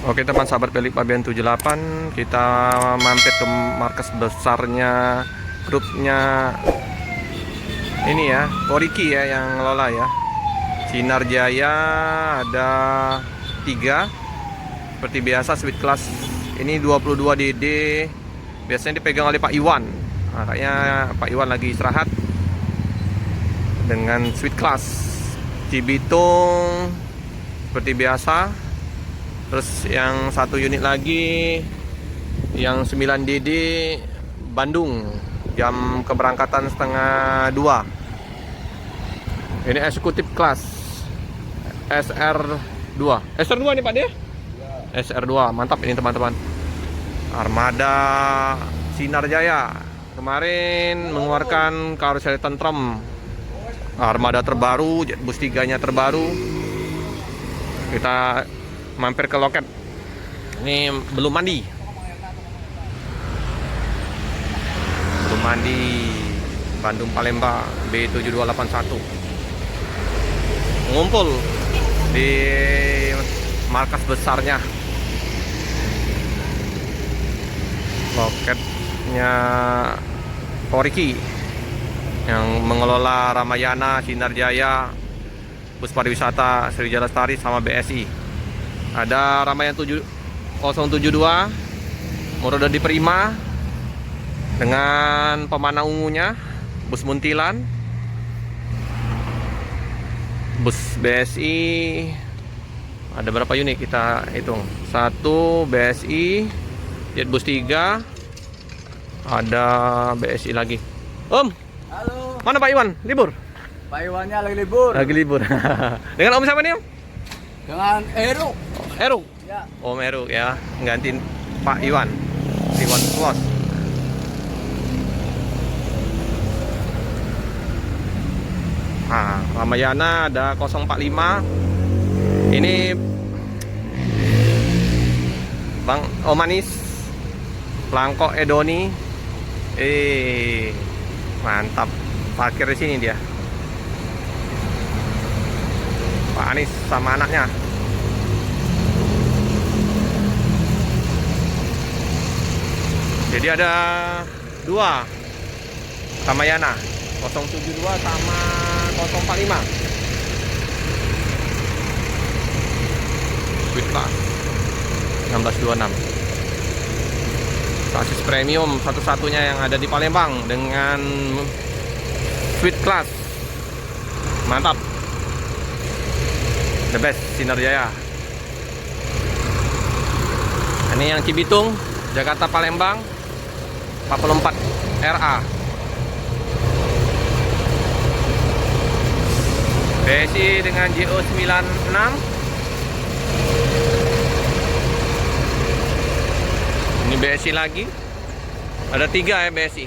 Oke teman sahabat Pelik Pabean 78, kita mampir ke markas besarnya grupnya ini ya, Koriki ya yang ngelola ya. Sinar Jaya ada 3 seperti biasa, Sweet Class ini 22 DD biasanya dipegang oleh Pak Iwan. Nah, kayaknya Pak Iwan lagi istirahat dengan Sweet Class. Cibitung seperti biasa. Terus yang 1 unit lagi yang 9 DD Bandung, jam keberangkatan setengah 2. Ini eksekutif kelas SR2. SR2 nih Pak dia? SR2, mantap ini teman-teman. Armada Sinar Jaya kemarin mengeluarkan karoseri tentrem. Armada terbaru, Jetbus 3-nya terbaru. Kita mampir ke loket. Ini belum mandi. Belum mandi. Bandung Palembang B7281. Ngumpul di markas besarnya. Loketnya Koriki yang mengelola Ramayana, Sinar Jaya, Bus Pariwisata, Sriwijaya Lestari sama BSI. Ada Ramayana 072 Moroda di Prima dengan pemanah ungunya, bus Muntilan, bus BSI. Ada berapa unit kita hitung? 1 BSI, Jetbus 3, ada BSI lagi. Om, Halo, mana Pak Iwan? Libur? Pak Iwannya lagi libur. Lagi libur. Dengan Om siapa nih Om? Dengan Eru. Eru. Ya. Om Eru ya, nggantiin Pak Iwan. Iwan Plus. Nah, Ramayana ada 045. Ini Bang Omanis, Langkok Edoni. Mantap. Parkir di sini dia. Pak Anies sama anaknya. Jadi ada 2 Ramayana 072 sama 045. Sweet Class 1626. Sasis premium satu-satunya yang ada di Palembang dengan Sweet Class. Mantap. The best Sinar Jaya. Ini yang Cibitung, Jakarta Palembang 44 RA. BSI dengan JO96. Ini BSI lagi. Ada 3 ya BSI.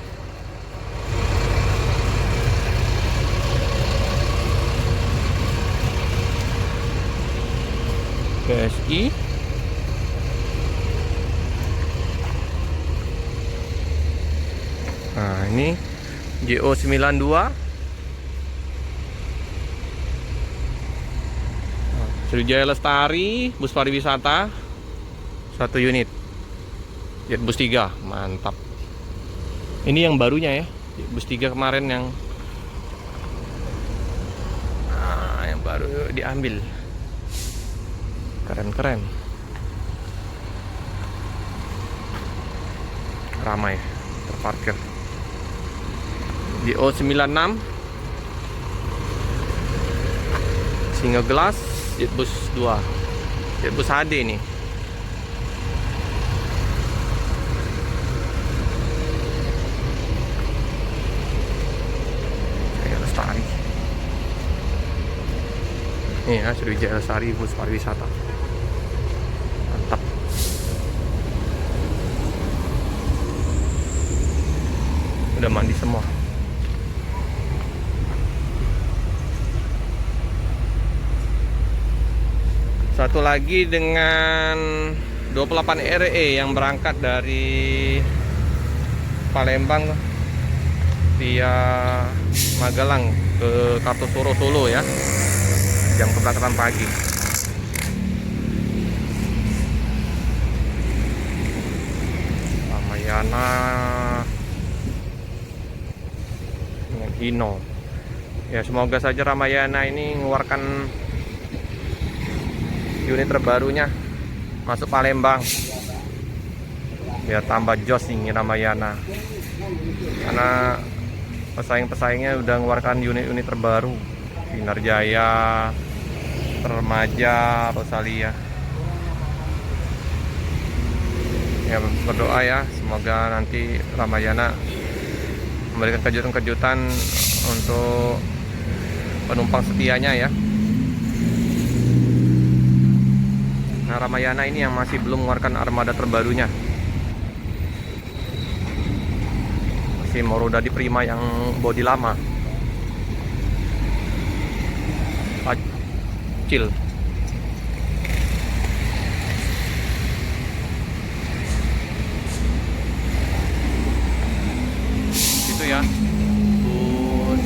BSI. Nah, ini JO92. Sriwijaya Lestari, Bus Pariwisata 1 unit. Jetbus 3, mantap. Ini yang barunya ya. Jetbus 3 kemarin yang baru diambil. Keren-keren. Ramai terparkir. JO96 Singa Gelas, Jetbus 2, Jetbus HD nih. Sriwijaya Lestari. Ini ya, Sriwijaya Lestari Bus Pariwisata. Mantap. Udah mandi semua. Satu lagi dengan 28 RE yang berangkat dari Palembang via Magelang ke Kartosuro Solo ya. Jam keberangkatan pagi. Ramayana dengan Hino. Ya semoga saja Ramayana ini mengeluarkan unit terbarunya masuk Palembang biar tambah jos ini Ramayana, karena pesaing-pesaingnya udah mengeluarkan unit-unit terbaru, Sinar Jaya, Remaja, Rosalia. Ya berdoa ya, semoga nanti Ramayana memberikan kejutan-kejutan untuk penumpang setianya ya. Nah, Ramayana ini yang masih belum mengeluarkan armada terbarunya. Masih Marudadi Prima yang bodi lama. Kecil. Itu ya. Bus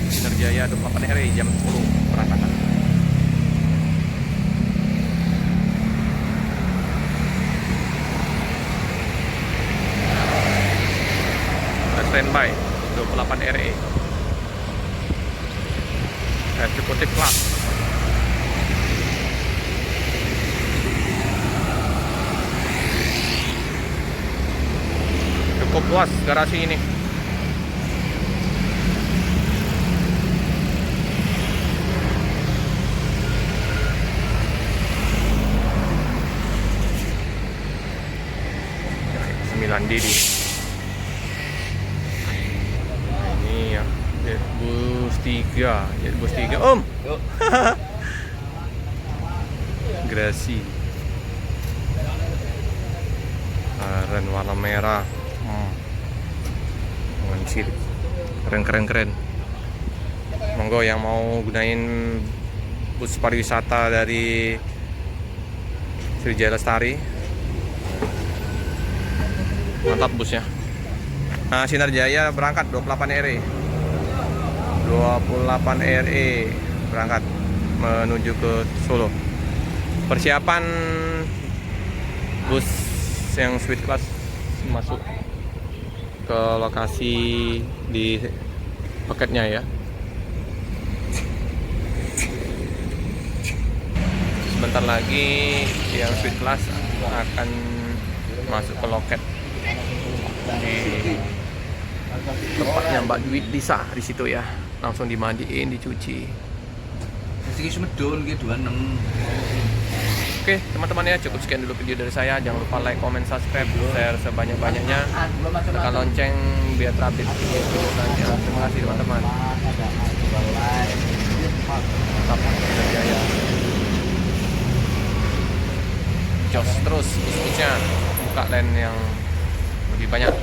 Sinar Jaya 28 RI jam 10 berangkatan. Standby 28 RE eksekutif kelas. Cukup luas garasi ini. Sembilan Didi. Bus 3, bus 3 Om. Yuk. Grasi. Keren warna merah. Sirip. Keren. Monggo yang mau gunain bus pariwisata dari Sriwijaya Lestari. Mantap busnya. Nah, Sinar Jaya berangkat 28 RE. 28 RE berangkat menuju ke Solo. Persiapan bus yang suite class masuk ke lokasi di paketnya ya. Sebentar lagi yang suite class akan masuk ke loket di tempatnya Mbak Dwi Lisa di situ ya. Langsung dimandiin, dicuci. Sing semedul nggih 26. Oke teman-teman ya, cukup sekian dulu video dari saya. Jangan lupa like, comment, subscribe, share sebanyak-banyaknya, tekan lonceng biar terupdate video selanjutnya. Terima kasih teman-teman. Mantap Jaya. Jos terus busnya, buka lane yang lebih banyak.